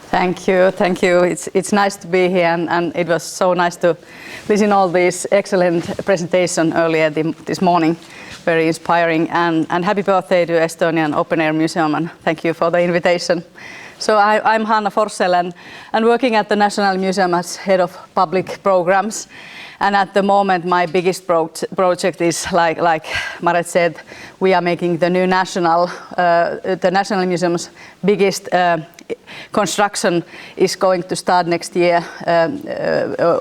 Thank you, thank you. It's nice to be here, and it was so nice to listen all this excellent presentation earlier this morning. Very inspiring, and happy birthday to Estonian Open Air Museum, and thank you for the invitation. So I'm Hanna Forssell, and working at the National Museum as head of public programs. And at the moment, my biggest project is, like Maret said, we are making the new the National Museum's biggest construction is going to start next year.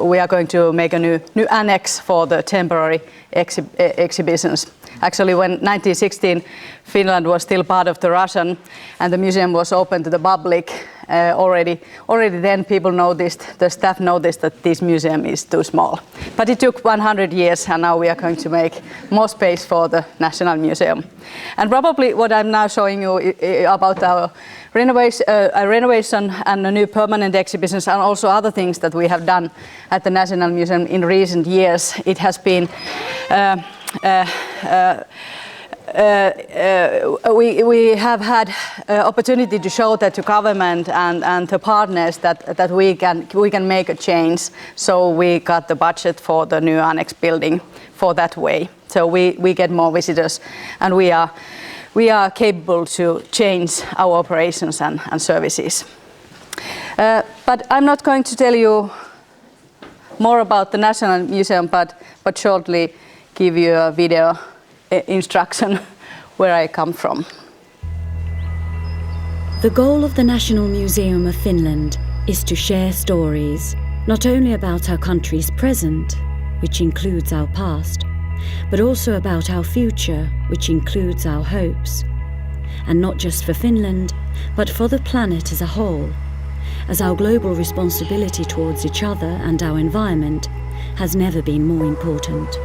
We are going to make a new annex for the temporary exhibitions. Actually, when 1916, Finland was still part of the Russian, and the museum was open to the public. Already then people noticed, the staff noticed that this museum is too small. But it took 100 years, and now we are going to make more space for the National Museum. And probably what I'm now showing you about our renovation and the new permanent exhibitions, and also other things that we have done at the National Museum in recent years. It has been we have had opportunity to show that to government and to partners that we can make a change. So we got the budget for the new annex building for that way. So we get more visitors, and we are capable to change our operations and services. But I'm not going to tell you more about the National Museum, but shortly give you a video instruction where I come from. The goal of the National Museum of Finland is to share stories, not only about our country's present, which includes our past, but also about our future, which includes our hopes. And not just for Finland, but for the planet as a whole, as our global responsibility towards each other and our environment has never been more important.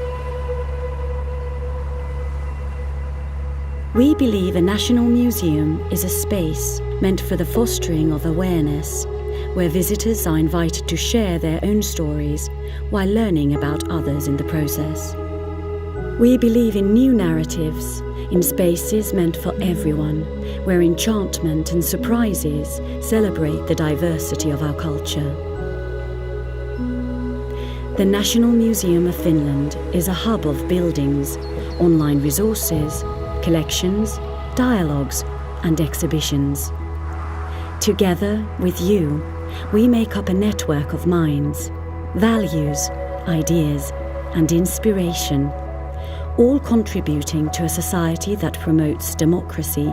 We believe a national museum is a space meant for the fostering of awareness, where visitors are invited to share their own stories while learning about others in the process. We believe in new narratives, in spaces meant for everyone, where enchantment and surprises celebrate the diversity of our culture. The National Museum of Finland is a hub of buildings, online resources, collections, dialogues, and exhibitions. Together with you, we make up a network of minds, values, ideas, and inspiration, all contributing to a society that promotes democracy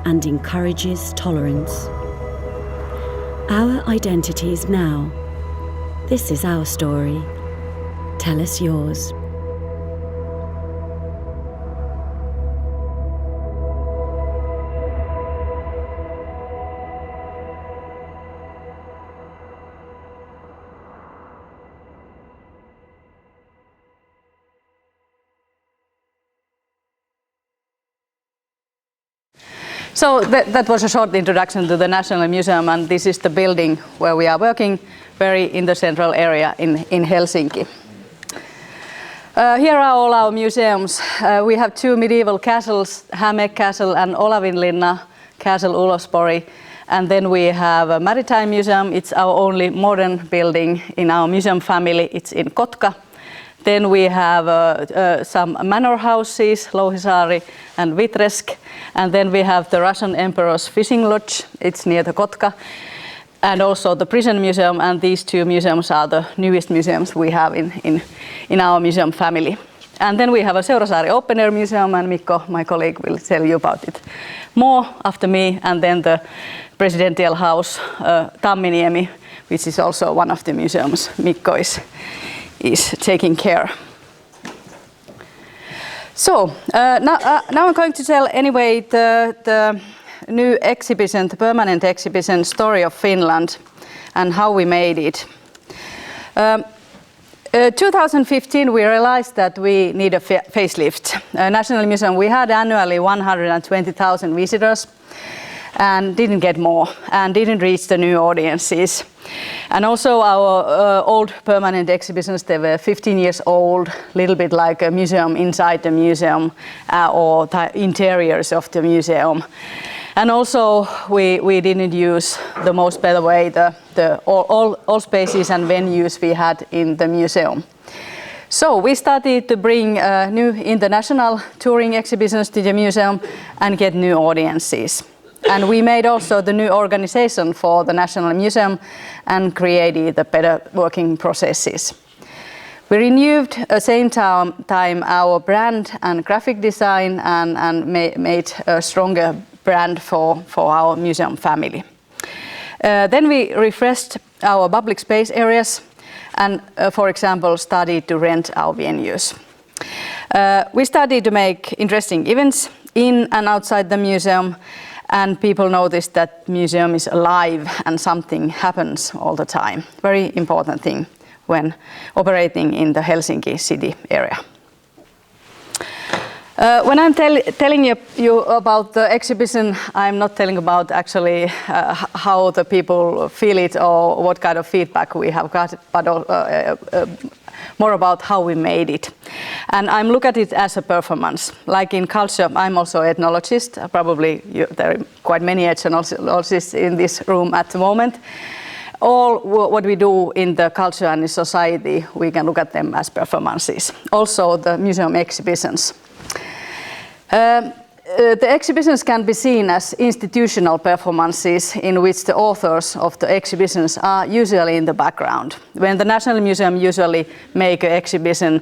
and encourages tolerance. Our identities now. This is our story. Tell us yours. So that was a short introduction to the National Museum, and this is the building where we are working, very in the central area in Helsinki. Here are all our museums. We have two medieval castles, Häme Castle and Olavinlinna Castle Ulospori. And then we have a maritime museum. It's our only modern building in our museum family. It's in Kotka. Then we have some manor houses, Louhisaari and Vitresk. And then we have the Russian Emperor's Fishing Lodge. It's near the Kotka. And also the prison museum. And these two museums are the newest museums we have in our museum family. And then we have a Seurasaari Open Air Museum, and Mikko, my colleague, will tell you about it more after me. And then the Presidential House, Tamminiemi, which is also one of the museums Mikko is taking care. So now I'm going to tell anyway the new exhibition, the permanent exhibition, Story of Finland, and how we made it. 2015 we realized that we need a facelift. National Museum, we had annually 120,000 visitors and didn't get more and didn't reach the new audiences. And also our old permanent exhibitions, they were 15 years old, a little bit like a museum inside the museum or the interiors of the museum. And also we didn't use the most better way all spaces and venues we had in the museum. So we started to bring new international touring exhibitions to the museum and get new audiences. And we made also the new organization for the National Museum and created the better working processes. We renewed at the same time our brand and graphic design and made a stronger brand for our museum family. Then we refreshed our public space areas and, for example, started to rent our venues. We started to make interesting events in and outside the museum, and people noticed that the museum is alive and something happens all the time. Very important thing when operating in the Helsinki city area. When I'm telling you about the exhibition, I'm not telling about actually how the people feel it or what kind of feedback we have got, but more about how we made it. And I'm looking at it as a performance. Like in culture, I'm also an ethnologist. Probably there are quite many ethnologists in this room at the moment. All what we do in the culture and in society, we can look at them as performances. Also the museum exhibitions. The exhibitions can be seen as institutional performances in which the authors of the exhibitions are usually in the background. When the National Museum usually make an exhibition,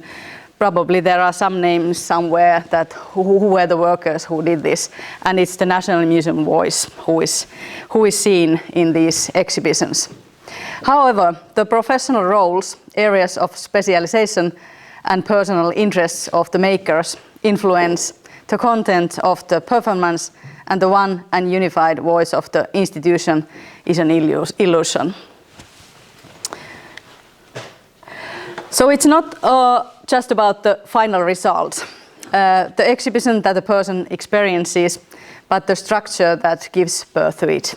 probably there are some names somewhere that who were the workers who did this, and it's the National Museum voice who is seen in these exhibitions. However, the professional roles, areas of specialization and personal interests of the makers influence the content of the performance, and the one and unified voice of the institution is an illusion. So it's not just about the final result, the exhibition that the person experiences, but the structure that gives birth to it.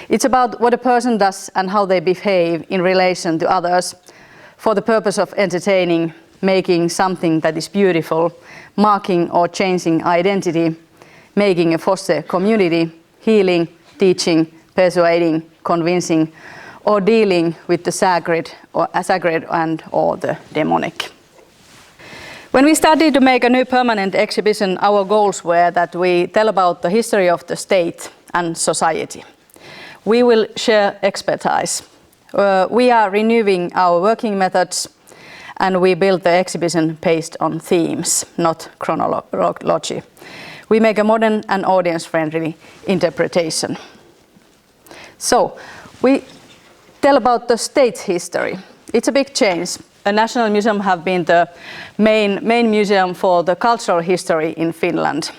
It's about what a person does and how they behave in relation to others for the purpose of entertaining, making something that is beautiful, marking or changing identity, making a foster community, healing, teaching, persuading, convincing, or dealing with the sacred and or the demonic. When we started to make a new permanent exhibition, our goals were that we tell about the history of the state and society. We will share expertise. We are renewing our working methods, and we build the exhibition based on themes, not chronology. We make a modern and audience-friendly interpretation. So, we tell about the state's history. It's a big change. The National Museum have been the main museum for the cultural history in Finland.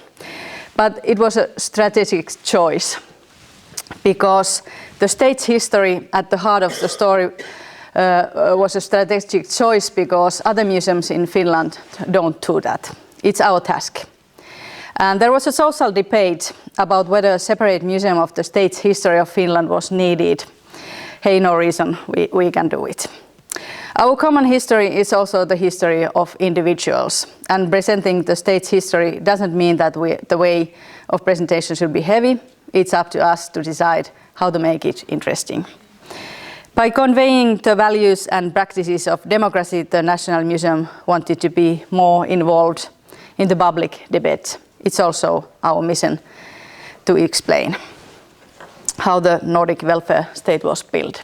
But it was a strategic choice, because the state's history at the heart of the story was a strategic choice because other museums in Finland don't do that. It's our task. And there was a social debate about whether a separate museum of the state's history of Finland was needed. Hey, no reason, we can do it. Our common history is also the history of individuals, and presenting the state's history doesn't mean that the way of presentation should be heavy. It's up to us to decide how to make it interesting. By conveying the values and practices of democracy, the National Museum wanted to be more involved in the public debate. It's also our mission to explain how the Nordic welfare state was built.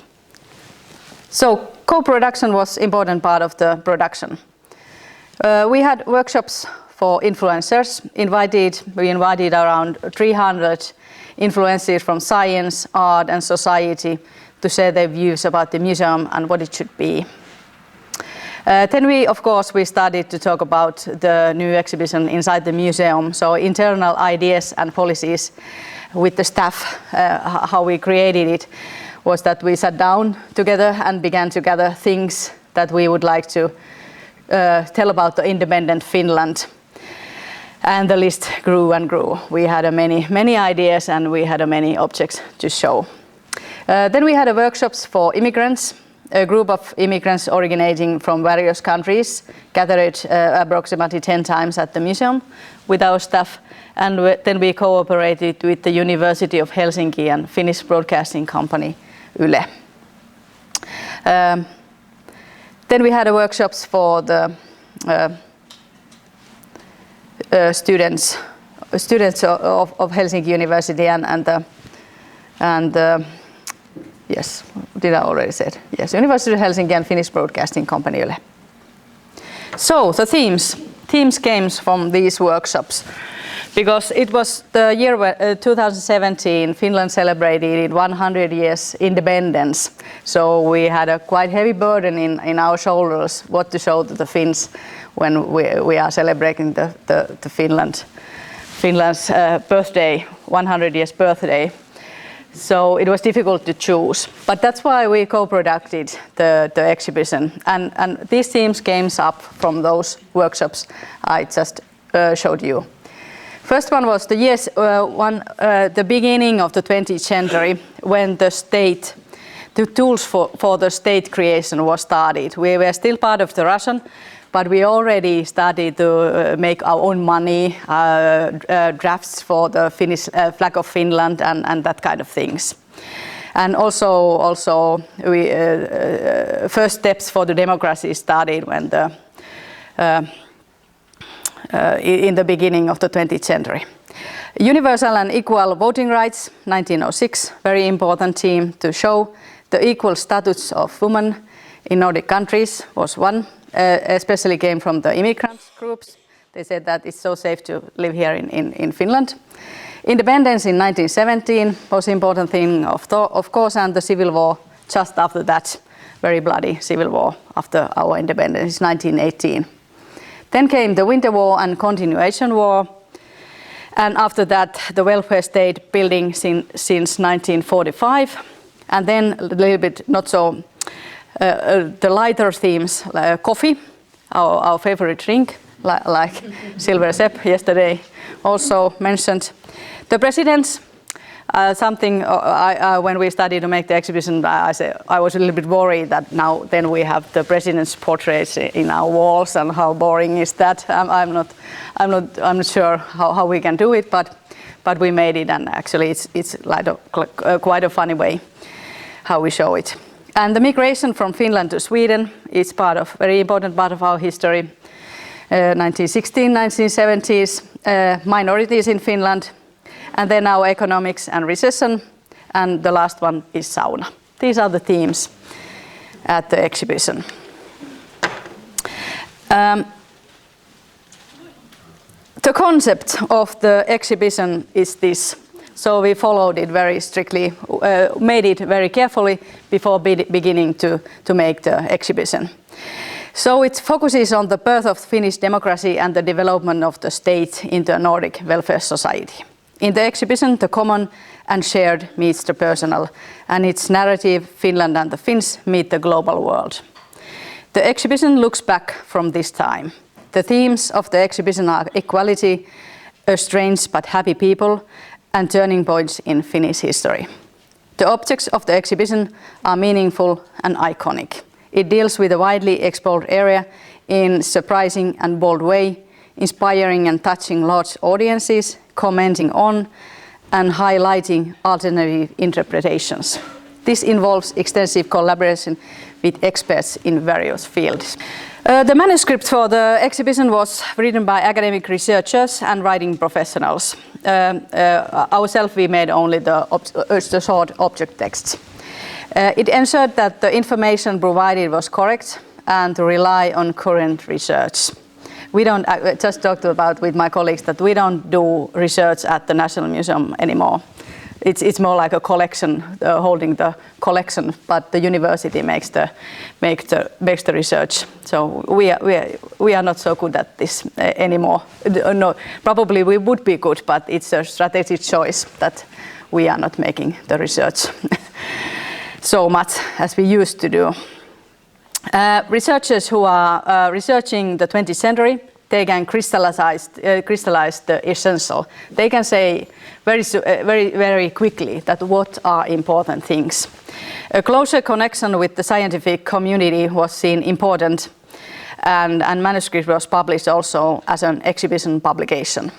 So co-production was an important part of the production. We had workshops for influencers. We invited around 300 influencers from science, art and society to share their views about the museum and what it should be. Then we started to talk about the new exhibition inside the museum. So internal ideas and policies with the staff, how we created it, was that we sat down together and began to gather things that we would like to tell about the independent Finland. And the list grew and grew. We had many ideas and we had many objects to show. Then we had workshops for immigrants, a group of immigrants originating from various countries gathered approximately 10 times at the museum with our staff, and then we cooperated with the University of Helsinki and Finnish broadcasting company Yle. Then we had workshops for the students of Helsinki University and yes, did I already said? Yes, University of Helsinki and Finnish broadcasting company Yle. So the themes came from these workshops, because it was the year 2017, Finland celebrated 100 years independence. So we had a quite heavy burden in our shoulders what to show to the Finns when we are celebrating the Finland's birthday, 100 years birthday. So it was difficult to choose, but that's why we co-produced the exhibition, and these themes came up from those workshops I just showed you. First one was the beginning of the 20th century, when the tools for the state creation was started. We were still part of the Russian, but we already started to make our own money, drafts for the Finnish flag of Finland and that kind of things. And also we first steps for the democracy started when in the beginning of the 20th century. Universal and equal voting rights, 1906, very important theme to show the equal status of women in Nordic countries was one. Especially came from the immigrant groups. They said that it's so safe to live here in Finland. Independence in 1917 was an important thing, of course, and the civil war just after that, very bloody civil war after our independence, 1918. Then came the Winter War and Continuation War, and after that the welfare state building since 1945, and then a little bit not so the lighter themes, coffee, our favorite drink, like Silver Sepp yesterday also mentioned. The presidents, something when we started to make the exhibition, I was a little bit worried that now then we have the president's portraits in our walls, and how boring is that? I'm not sure how we can do it, but we made it, and actually it's like quite a funny way how we show it. And the migration from Finland to Sweden is very important part of our history. 1916, 1970s, minorities in Finland, and then our economics and recession, and the last one is sauna. These are the themes at the exhibition. The concept of the exhibition is this. So we followed it very strictly, made it very carefully before beginning to make the exhibition. So it focuses on the birth of Finnish democracy and the development of the state into a Nordic welfare society. In the exhibition, the common and shared meets the personal, and its narrative, Finland and the Finns, meet the global world. The exhibition looks back from this time. The themes of the exhibition are equality, a strange but happy people, and turning points in Finnish history. The objects of the exhibition are meaningful and iconic. It deals with a widely explored area in surprising and bold way, inspiring and touching large audiences, commenting on and highlighting alternative interpretations. This involves extensive collaboration with experts in various fields. The manuscript for the exhibition was written by academic researchers and writing professionals. Ourselves, we made only the short object text. It ensured that the information provided was correct and to rely on current research. We don't, I just talked about with my colleagues that we don't do research at the National Museum anymore. It's more like a collection, holding the collection, but the university makes the research. So we are not so good at this anymore. No, probably we would be good, but it's a strategic choice that we are not making the research so much as we used to do. Researchers who are researching the 20th century they can crystallize the essential. They can say very quickly that what are important things. A closer connection with the scientific community was seen important, and manuscript was published also as an exhibition publication.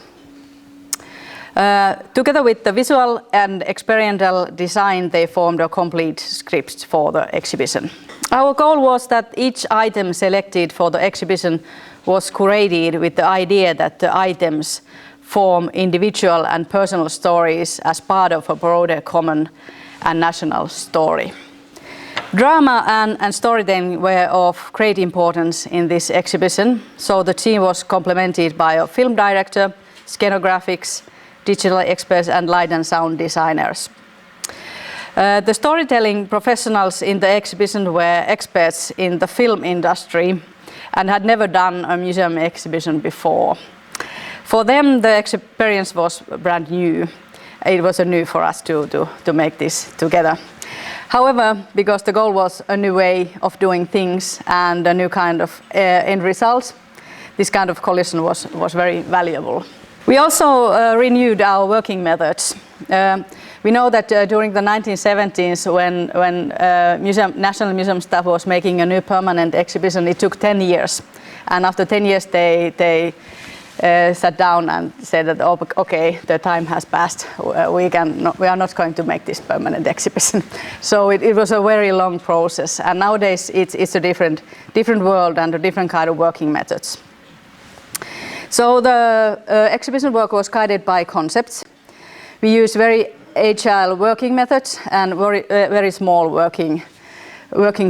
Together with the visual and experiential design, they formed a complete script for the exhibition. Our goal was that each item selected for the exhibition was curated with the idea that the items form individual and personal stories as part of a broader common and national story. Drama and storytelling were of great importance in this exhibition, so the team was complemented by a film director, scenographics, digital experts and light and sound designers. The storytelling professionals in the exhibition were experts in the film industry and had never done a museum exhibition before. For them, the experience was brand new. It was new for us to make this together. However, because the goal was a new way of doing things and a new kind of end result, this kind of collision was very valuable. We also renewed our working methods. We know that during the 1970s, when National Museum staff was making a new permanent exhibition, it took 10 years. And after 10 years, they sat down and said that, oh, okay, the time has passed. We are not going to make this permanent exhibition. So it was a very long process. And nowadays, it's a different world and a different kind of working methods. So the exhibition work was guided by concepts. We used very agile working methods and very small working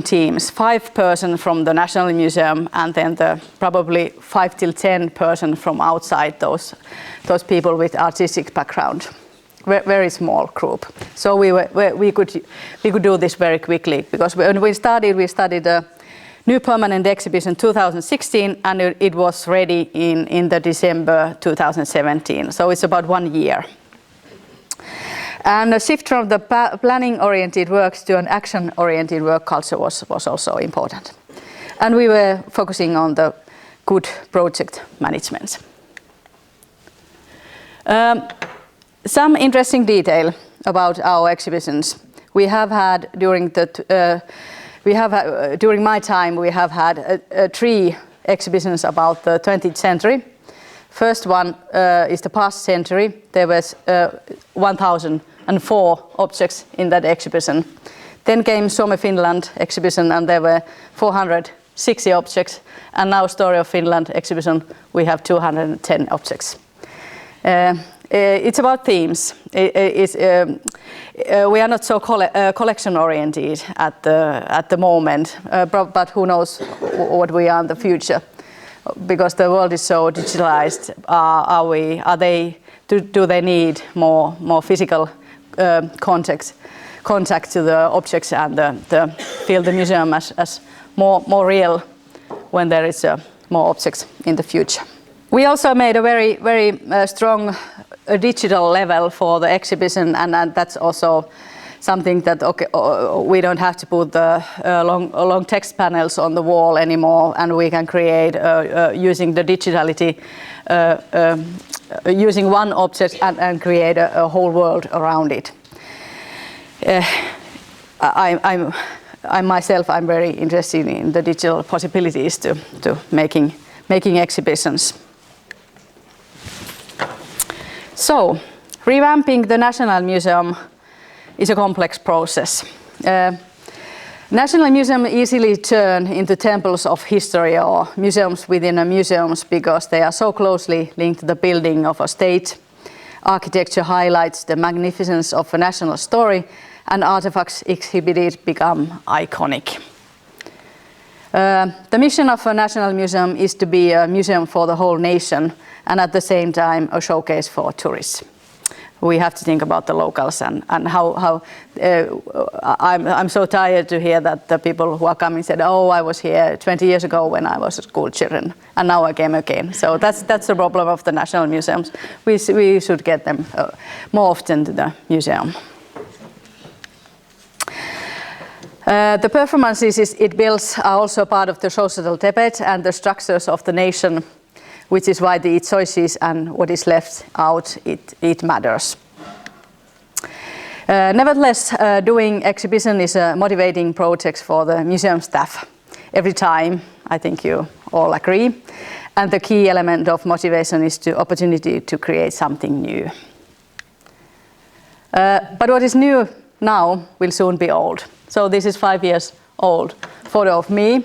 teams. 5 persons from the National Museum, and then probably 5 till 10 persons from outside, those people with artistic background. Very small group. So we could do this very quickly, because when we studied a new permanent exhibition 2016, and it was ready in the December 2017. So it's about 1 year. And a shift from the planning-oriented works to an action-oriented work culture was also important. And we were focusing on the good project management. Some interesting detail about our exhibitions. We have had during my time, we have had 3 exhibitions about the 20th century. First one is the past century. There was 1,004 objects in that exhibition. Then came Suomi Finland exhibition, and there were 460 objects. And now Story of Finland exhibition, we have 210 objects. It's about themes. We are not so collection oriented at the moment, but who knows what we are in the future, because the world is so digitalized. Do they need more physical contact to the objects and feel the museum as more real when there is more objects in the future? We also made a very strong digital level for the exhibition, and that's also something that we don't have to put the long text panels on the wall anymore, and we can create using the digitality, using one object and create a whole world around it. I'm very interested in the digital possibilities to making exhibitions. So, revamping the National Museum is a complex process. National Museum easily turn into temples of history or museums within a museums because they are so closely linked to the building of a state. Architecture highlights the magnificence of a national story, and artifacts exhibited become iconic. The mission of a National Museum is to be a museum for the whole nation, and at the same time a showcase for tourists. We have to think about the locals and how I'm so tired to hear that the people who are coming said, oh, I was here 20 years ago when I was a school children, and now I came again. So that's the problem of the National Museums. We should get them more often to the museum. The performances it builds are also part of the social debate and the structures of the nation. which is why the choices and what is left out, it matters. Nevertheless, doing exhibition is a motivating project for the museum staff. Every time, I think you all agree. And the key element of motivation is the opportunity to create something new. But what is new now will soon be old. So this is 5 years old photo of me,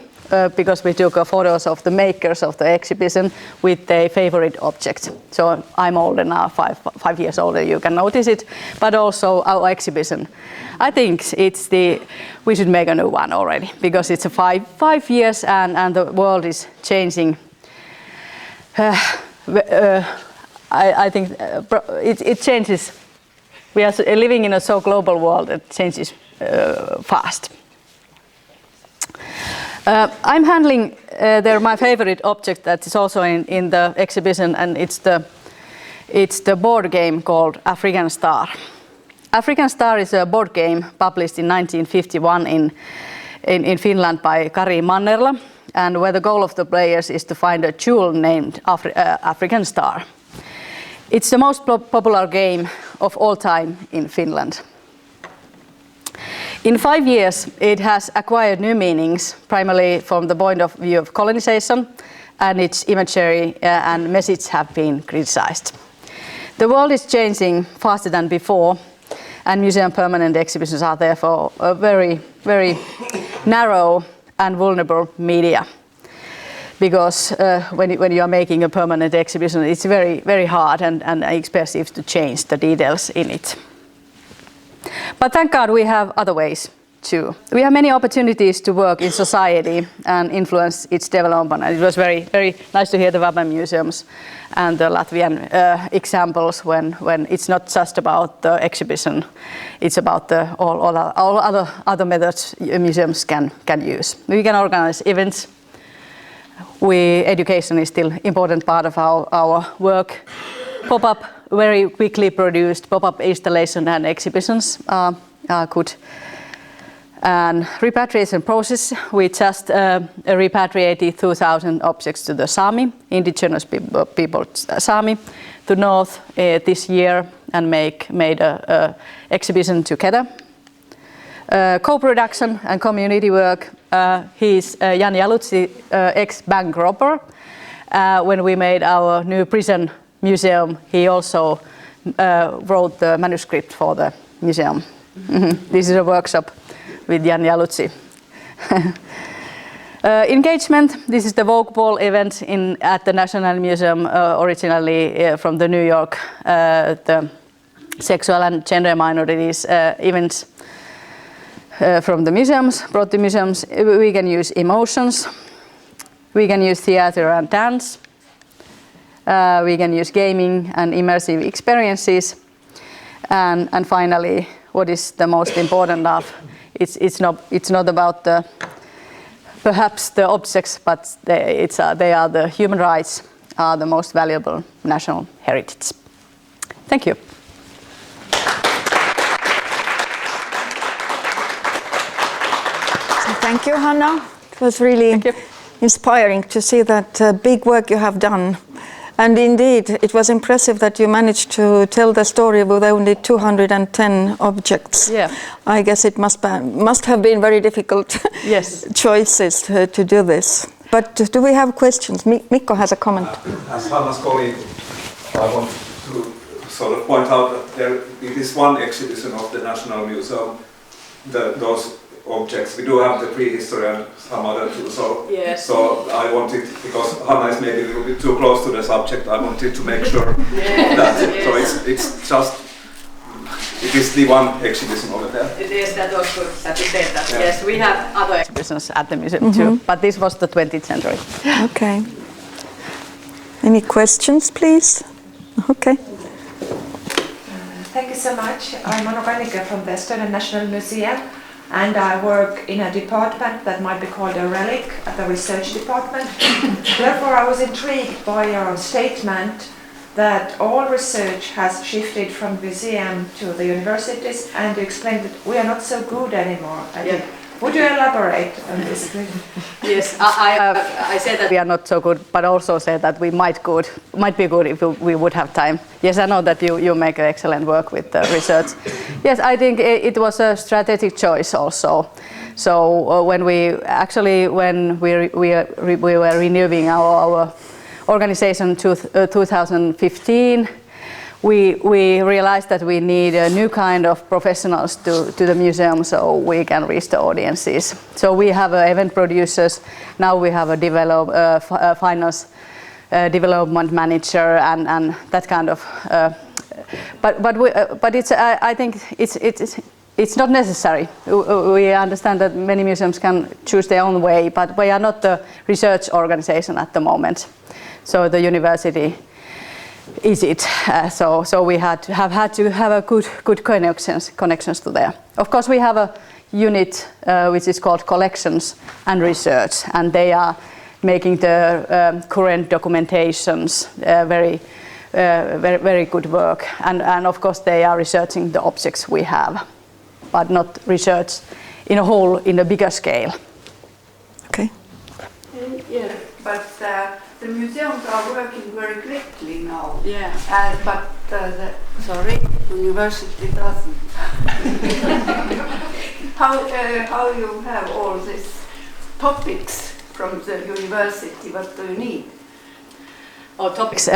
because we took photos of the makers of the exhibition with their favorite object. So I'm older now, 5 years older, you can notice it, but also our exhibition. I think we should make a new one already, because it's a 5 years and the world is changing. I think it changes. We are living in a so global world that changes fast. I'm handling my favorite object that is also in the exhibition, and it's the board game called African Star. African Star is a board game published in 1951 in Finland by Kari Mannerla, and where the goal of the players is to find a jewel named African Star. It's the most popular game of all time in Finland. In 5 years, it has acquired new meanings, primarily from the point of view of colonization, and its imagery and message have been criticized. The world is changing faster than before, and museum permanent exhibitions are therefore a very, very narrow and vulnerable media. Because when you are making a permanent exhibition, it's very, very hard and expensive to change the details in it. But thank God we have other ways too. We have many opportunities to work in society and influence its development. And it was very, very nice to hear the Vapen museums and the Latvian examples when it's not just about the exhibition, it's about all other methods museums can use. We can organize events. Education is still important part of our work. Pop-up, very quickly produced pop-up installation and exhibitions are good. And repatriation process, we just repatriated 2,000 objects to the Sami, indigenous people Sami, to north this year and made a exhibition together. Co-production and community work. He's Jan Jalutsi, ex-bank robber. When we made our new prison museum, he also wrote the manuscript for the museum. This is a workshop with Jan Jalutsi. Engagement, this is the Vogue Ball event at the National Museum, originally from the New York, the sexual and gender minorities events from the museums, brought to museums. We can use emotions, we can use theater and dance, we can use gaming and immersive experiences, and finally, what is the most important of, it's not about perhaps the objects, but they are the human rights, are the most valuable national heritage. Thank you. Thank you, Hanna. It was really inspiring to see that big work you have done. And indeed, it was impressive that you managed to tell the story with only 210 objects. Yeah. I guess it must have been very difficult choices to do this. But do we have questions? Mikko has a comment. As Hanna's colleague, I want to sort of point out that it is one exhibition of the National Museum, those objects. We do have the prehistory and some other too, so I wanted, because Hanna is maybe a little bit too close to the subject, I wanted to make sure that, so it is the one exhibition over there. Yes, that was good that you said that. Yeah. Yes, we have other exhibitions at the museum too, but this was the 20th century. Okay. Any questions, please? Okay. Thank you so much. I'm Hanna Forssell from the Estonian National Museum, and I work in a department that might be called a relic, the research department. Therefore, I was intrigued by your statement that all research has shifted from museum to the universities, and you explained that we are not so good anymore at it. Would you elaborate on this? Yes, I said that we are not so good, but also said that we might be good if we would have time. Yes, I know that you make excellent work with the research. Yes, I think it was a strategic choice also. So when we were renewing our organization to 2015, we realized that we need a new kind of professionals to the museum so we can reach the audiences. So we have event producers, now we have a finance development manager and that kind of. But it's I think it's not necessary. We understand that many museums can choose their own way, but we are not the research organization at the moment. So the university is it. So we had to have a good connections to there. Of course, we have a unit which is called collections and research, and they are making the current documentations very good work. And of course, they are researching the objects we have, but not research in a bigger scale. Okay. Yeah, but the museums are working very quickly now. Yeah. But the university doesn't. How you have all these topics from the university? What do you need? Our topics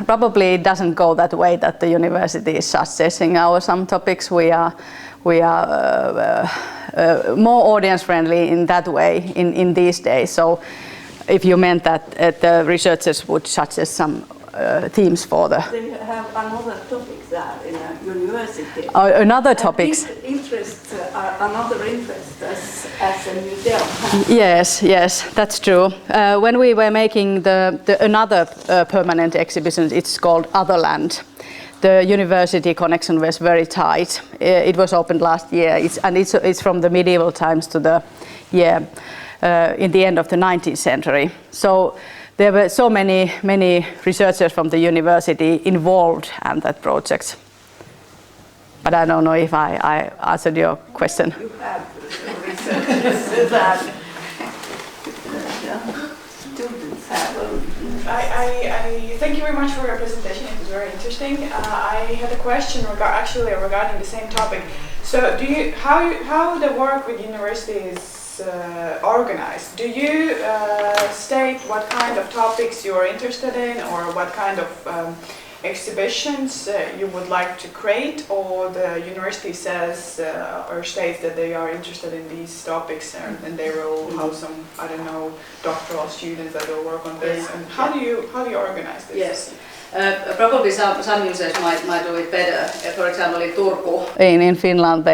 probably doesn't go that way that the university is suggesting some topics. We are more audience friendly in that way in these days. So if you meant that the researchers would suggest some themes for the... They have another topics there in a university. Another topics. Another interest as a museum. Yes, that's true. When we were making another permanent exhibition, it's called Otherland. The university connection was very tight. It was opened last year, it's from the medieval times to the in the end of the 19th century. So there were so many researchers from the university involved in that project. But I don't know if I answered your question. You have researchers that students have. I thank you very much for your presentation. It was very interesting. I had a question regarding the same topic. So, how the work with universities organized? Do you state what kind of topics you are interested in, or what kind of exhibitions you would like to create, or the university says or states that they are interested in these topics and they will have some, I don't know, doctoral students that will work on this? And how do you organize this? Yes. Probably some users might do it better. For example, in Turku, in Finland,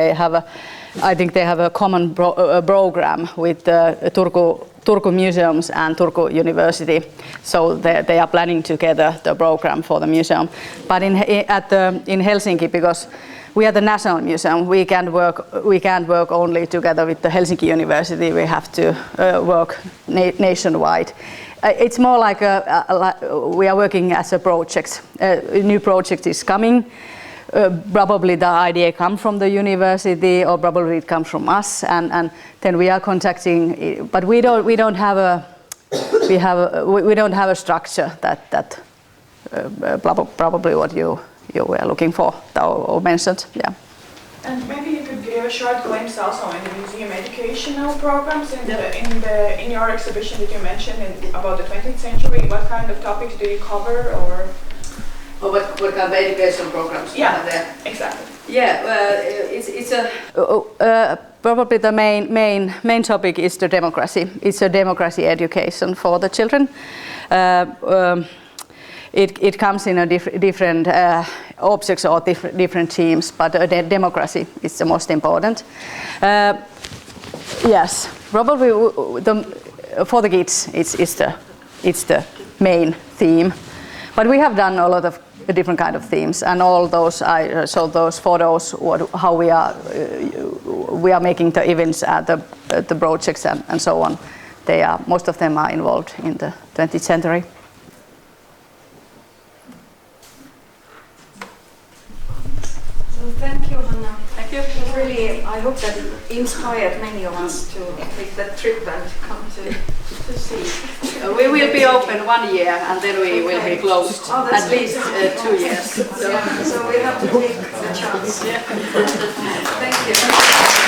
I think they have a common program with Turku museums and Turku University. So they are planning together the program for the museum. But in Helsinki, because we are the national museum, we can't work only together with the Helsinki University. We have to work nationwide. It's more like we are working as a project. A new project is coming. Probably the idea comes from the university, or probably it comes from us, and then we are contacting. But we don't have a structure that probably what you were looking for or mentioned. Yeah. And maybe you could give a short glimpse also in the museum educational programs in your exhibition that you mentioned about the 20th century. What kind of topics do you cover, or what kind of education programs you have there? Exactly. Yeah, it's probably the main topic is the democracy. It's a democracy education for the children. It comes in a different objects or different themes, but democracy is the most important. Yes, probably for the kids it's the main theme. But we have done a lot of different kind of themes, and all those I showed those photos how we are making the events at the projects and so on. Most of them are involved in the 20th century. So thank you, Hanna. Thank you. really, I hope that it inspired many of us to make that trip and come to see. We will be open 1 year and then we will be closed Oh, that's at least 2 years. So we have to take the chance. Thank you.